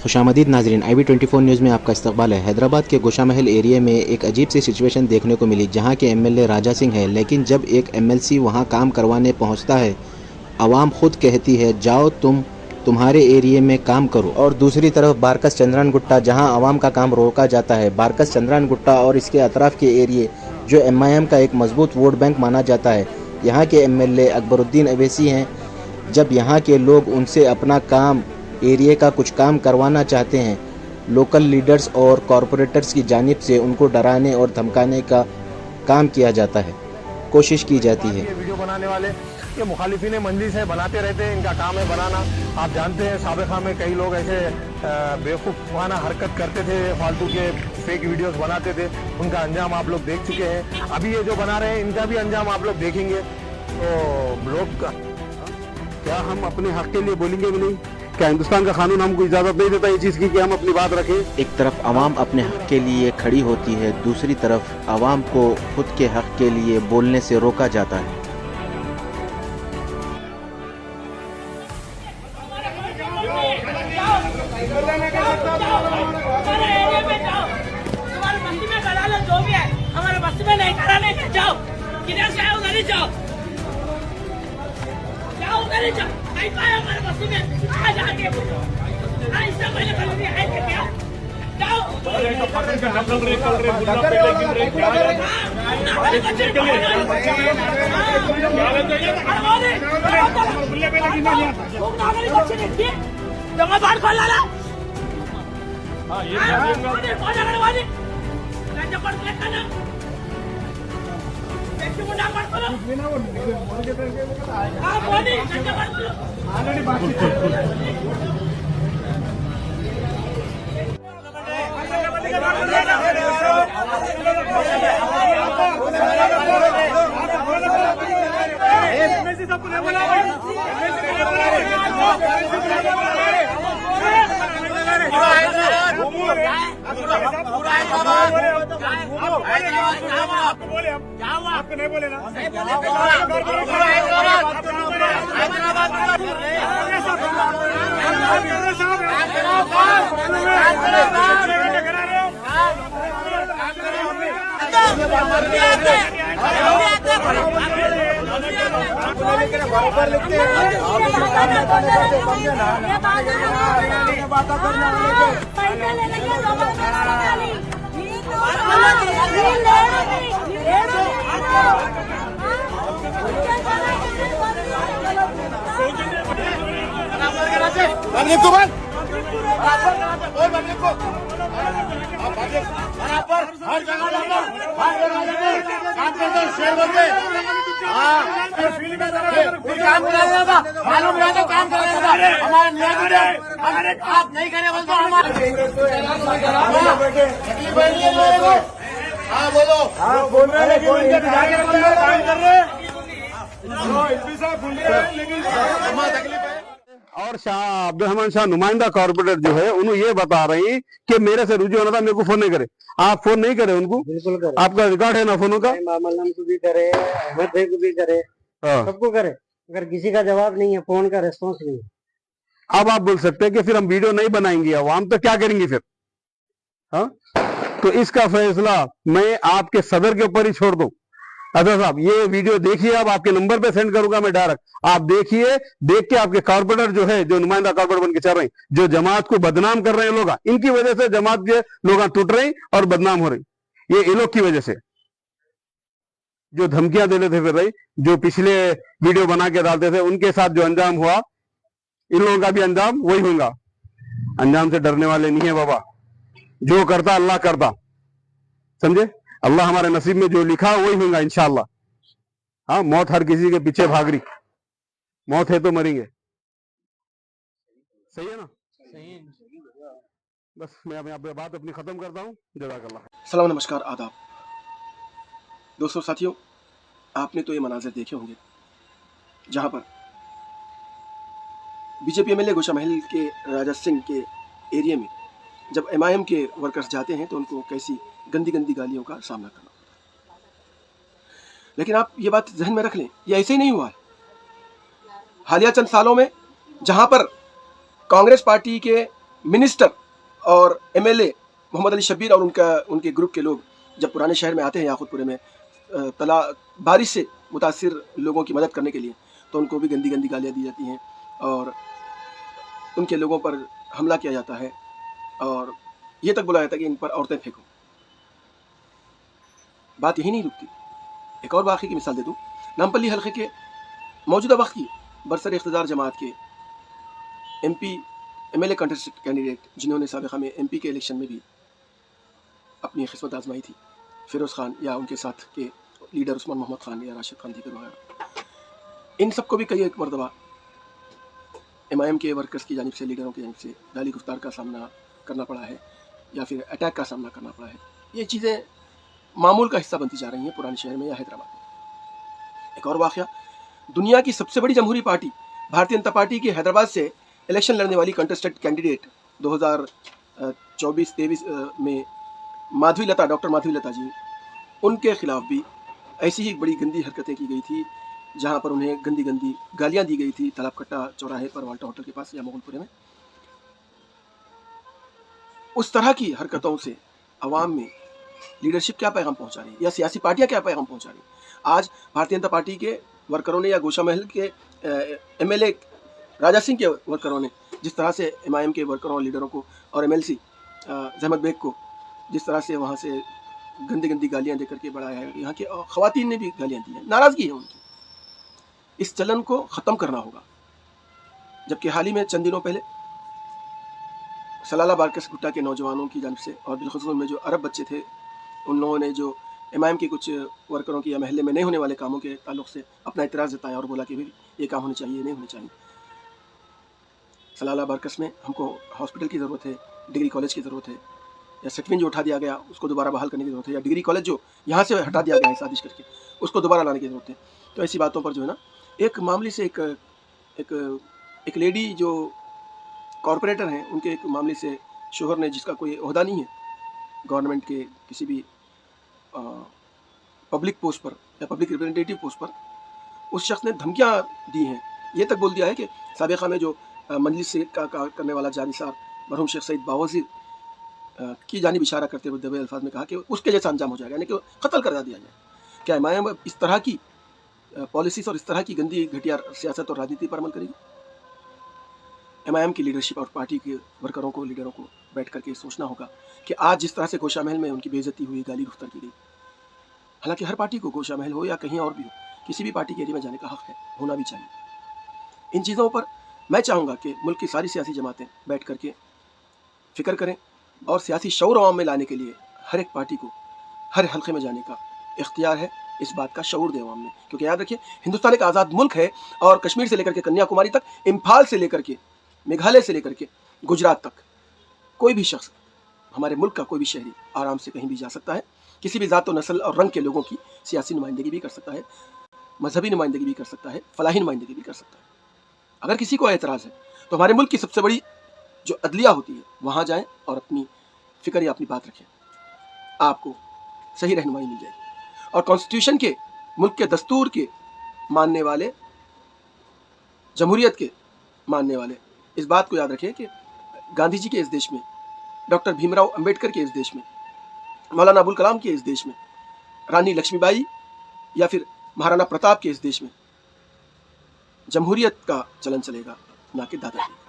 खुशामदीद नाजरीन, IB24 news में आपका इस्तकबाल है। हैदराबाद के गोशा महल एरिया में एक अजीब सी सिचुएशन देखने को मिली, जहां के MLA राजा सिंह है, लेकिन जब एक MLC वहां काम करवाने पहुंचता है, आवाम खुद कहती है जाओ तुम्हारे एरिया में काम करो। और दूसरी तरफ बारकस चंद्रन गुट्टा, जहां आवाम का काम रोका जाता है। बारकस चंद्रन गुट्टा और इसके अतराफ़ के एरिए जो MIM का एक मजबूत वोट बैंक माना जाता है, यहाँ के MLA अकबरुद्दीन अवैसी हैं। जब यहाँ के लोग उनसे अपना काम एरिया का कुछ काम करवाना चाहते हैं, लोकल लीडर्स और कॉरपोरेटर्स की जानिब से उनको डराने और धमकाने का काम किया जाता है, कोशिश की जाती है। ये वीडियो बनाने वाले ये मुखालिफिन मंजिल है, बनाते रहते हैं, इनका काम है बनाना। आप जानते हैं साबिक़ा में कई लोग ऐसे बेवकूफ़ाना हरकत करते थे, फालतू के फेक वीडियोस बनाते थे, उनका अंजाम आप लोग देख चुके हैं। अभी ये जो बना रहे हैं इनका भी अंजाम आप लोग देखेंगे। तो लोग क्या हम अपने हक के लिए बोलेंगे भी नहीं? क्या हिंदुस्तान का कानून हमको इजाजत नहीं देता ये चीज की कि हम अपनी बात रखें? एक तरफ आवाम अपने हक के लिए खड़ी होती है, दूसरी तरफ आवाम को खुद के हक के लिए बोलने से रोका जाता है। हमारे बस्ती में नहीं कराने के जाओ, किधर से आओ उधर ही जाओ, जाओ उधर ही जाओ, नहीं पाया हमारे बस्ती में आ जाके इससे पहले बल्कि है कि क्या जाओ जमा बाढ़ खोल ला आपको नहीं बोले ना? हर जगह मालूम काम करेगा हमारे आप नहीं करे बोल तो हाँ बोलो बोल रहे काम कर रहे और शाह अब्दुलरहमान शाह नुमाइंदा कॉर्पोरेटर जो है उन्होंने ये बता रही कि मेरे से रुझू होना था, मेरे को फोन नहीं करे। आप फोन नहीं करे उनको? बिल्कुल करे। आपका रिकॉर्ड है ना फोनों का? मामल को भी करे, अहमद भाई को भी करे, सबको करे, अगर किसी का जवाब नहीं है, फोन का रेस्पॉन्स नहीं है। अब आप बोल सकते हैं कि फिर हम वीडियो नहीं बनाएंगे, आवाम तो क्या करेंगे फिर? हाँ, तो इसका फैसला मैं आपके सदर के ऊपर ही छोड़ दूं। अदर साहब ये वीडियो देखिए, अब आपके नंबर पे सेंड करूंगा मैं डायरेक्ट, आप देखिए, देख के आपके कॉर्पोरेटर जो है, जो नुमाइंदा कॉर्पोरेटर बन के चल रहे हैं, जो जमात को बदनाम कर रहे हैं लोग, इनकी वजह से जमात के लोग टूट रहे और बदनाम हो रहे, ये इन लोग की वजह से। जो धमकियां दे रहे थे फिर रही, जो पिछले वीडियो बना के डालते थे, उनके साथ जो अंजाम हुआ, इन लोगों का भी अंजाम वही होगा। अंजाम से डरने वाले नहीं है बाबा, जो करता अल्लाह करता, समझे? अल्लाह हमारे नसीब में जो लिखा वही होगा इंशाअल्लाह। हाँ, मौत हर किसी के पीछे भाग रही, मौत है तो मरेंगे, सही है ना? सही है। बस मैं बात अपनी खत्म करता हूँ। जज़ाकल्लाह। सलाम, नमस्कार, आदाब दोस्तों, साथियों, आपने तो ये मनाज़िर देखे होंगे जहाँ पर बीजेपी MLA गोशा महल के राजा सिंह के एरिया में जब MIM के वर्कर्स जाते हैं तो उनको कैसी गंदी गंदी गालियों का सामना करना पड़ता है। लेकिन आप ये बात जहन में रख लें, ये ऐसे ही नहीं हुआ है। हालिया चंद सालों में जहां पर कांग्रेस पार्टी के मिनिस्टर और एमएलए मोहम्मद अली शब्बीर और उनके ग्रुप के लोग जब पुराने शहर में आते हैं याकूतपुरे में बारिश से मुतासिर लोगों की मदद करने के लिए, तो उनको भी गंदी गंदी गालियाँ दी जाती हैं और उनके लोगों पर हमला किया जाता है और ये तक बोला जाता है कि इन पर औरतें फेंको। बात यही नहीं रुकती। एक और वाक़े की मिसाल दे दूँ। नामपल्ली हल्के के मौजूदा वक्त की बरसर इख्तिदार जमात के MP MLA कंटेस्टेड कैंडिडेट जिन्होंने साबिक़ा में MP के इलेक्शन में भी अपनी किस्मत आजमाई थी, फ़िरोज़ खान या उनके साथ के लीडर उस्मान मोहम्मद खान या राशिद खान दीगर वगैरह, इन सबको भी कई एक मरतबा MIM के वर्कर्स की जानिब से, लीडरों की जानिब से गाली गुफ्तार का सामना करना पड़ा है या फिर अटैक का सामना करना पड़ा है। ये चीज़ें मामूल का हिस्सा बनती जा रही हैं पुराने शहर में या हैदराबाद में। एक और वाक़या, दुनिया की सबसे बड़ी जमहूरी पार्टी भारतीय जनता पार्टी की हैदराबाद से इलेक्शन लड़ने वाली कंटेस्टेड कैंडिडेट 2024-23 में डॉक्टर माधवी लता जी, उनके खिलाफ भी ऐसी ही बड़ी गंदी हरकतें की गई थी, जहां पर उन्हें गंदी गंदी गालियां दी गई थी तालाब कट्टा चौराहे पर वाल्टा होटल के पास या मोगलपुरे में। उस तरह की हरकतों से अवाम में लीडरशिप क्या पैगाम पहुंचा रही है या सियासी पार्टियां क्या पैगाम पहुंचा रही है। आज भारतीय जनता पार्टी के वर्करों ने या गोशा महल के MLA राजा सिंह के वर्करों ने जिस तरह से MIM के वर्करों और लीडरों को और MLC जहमत बेग को जिस तरह से वहाँ से गंदी गंदी गालियाँ दे करके बढ़ाया है, यहाँ की ख़वातीन ने भी गालियाँ दी हैं, नाराज़गी है उनकी। इस चलन को ख़त्म करना होगा। जबकि हाल ही में चंद दिनों पहले सलाला बारकस गुट्टा के नौजवानों की जानिब से और बिलखुसूस उनमें जो अरब बच्चे थे, उन लोगों ने जो MIM के कुछ वर्करों की या महल्ले में नहीं होने वाले कामों के ताल्लुक़ से अपना इतराज़ जताया और बोला कि भाई ये काम होने चाहिए, नहीं होने चाहिए। सलाला बारकस में हमको हॉस्पिटल की ज़रूरत है, डिग्री कॉलेज की ज़रूरत है, या सेटविन जो उठा दिया गया उसको दोबारा बहाल करने की ज़रूरत है, या डिग्री कॉलेज जो यहाँ से हटा दिया गया है साजिश करके उसको दोबारा लाने की ज़रूरत है। तो ऐसी बातों पर जो है ना, एक मामले से एक लेडी जो कॉरपोरेटर हैं, उनके एक मामले से शोहर ने, जिसका कोई ओहदा नहीं है गवर्नमेंट के किसी भी पब्लिक पोस्ट पर या पब्लिक रिप्रेजेंटेटिव पोस्ट पर, उस शख्स ने धमकियाँ दी हैं। ये तक बोल दिया है कि साबिक़ा में जो मजलिस से का करने वाला जानिसार मरहूम शेख सईद बावज़ीर की जानिब इशारा करते हुए दबे अल्फाज में कहा कि उसके जैसा अंजाम हो जाएगा, यानी कि कत्ल कर दिया जाए। क्या MIM इस तरह की पॉलिसीज़ और इस तरह की गंदी घटिया सियासत और राजनीति पर अमल करेगी? MIM की लीडरशिप और पार्टी के वर्करों को, लीडरों को बैठ करके सोचना होगा कि आज जिस तरह से गोशा महल में उनकी बेइज्जती हुई, गाली गुफ्तार की गई, हालांकि हर पार्टी को गोशा महल हो या कहीं और भी हो, किसी भी पार्टी के एरिया में जाने का हक है, होना भी चाहिए। इन चीज़ों पर मैं चाहूँगा कि मुल्क की सारी सियासी जमातें बैठ करके फ़िक्र करें और सियासी शऊर अवाम में लाने के लिए हर एक पार्टी को हर हल्के में जाने का इख्तियार है। इस बात का शऊर दे अवाम में, क्योंकि याद रखिए हिंदुस्तान एक आज़ाद मुल्क है और कश्मीर से लेकर के कन्याकुमारी तक, इम्फाल से लेकर के मेघालय से लेकर के गुजरात तक, कोई भी शख्स, हमारे मुल्क का कोई भी शहरी आराम से कहीं भी जा सकता है, किसी भी ज़ात व नस्ल और रंग के लोगों की सियासी नुमाइंदगी भी कर सकता है, मजहबी नुमाइंदगी भी कर सकता है, फलाही नुमाइंदगी भी कर सकता है। अगर किसी को एतराज़ है तो हमारे मुल्क की सबसे बड़ी जो अदलिया होती है वहाँ जाएं और अपनी फ़िक्र या अपनी बात रखें, आपको सही रहनुमाई मिल जाएगी। और कॉन्स्टिट्यूशन के, मुल्क के दस्तूर के मानने वाले, जमहूरियत के मानने वाले इस बात को याद रखें कि गांधी जी के इस देश में, डॉक्टर भीमराव अंबेडकर के इस देश में, मौलाना अबुल कलाम के इस देश में, रानी लक्ष्मीबाई या फिर महाराणा प्रताप के इस देश में जमहूरियत का चलन चलेगा, ना कि दादागिरी।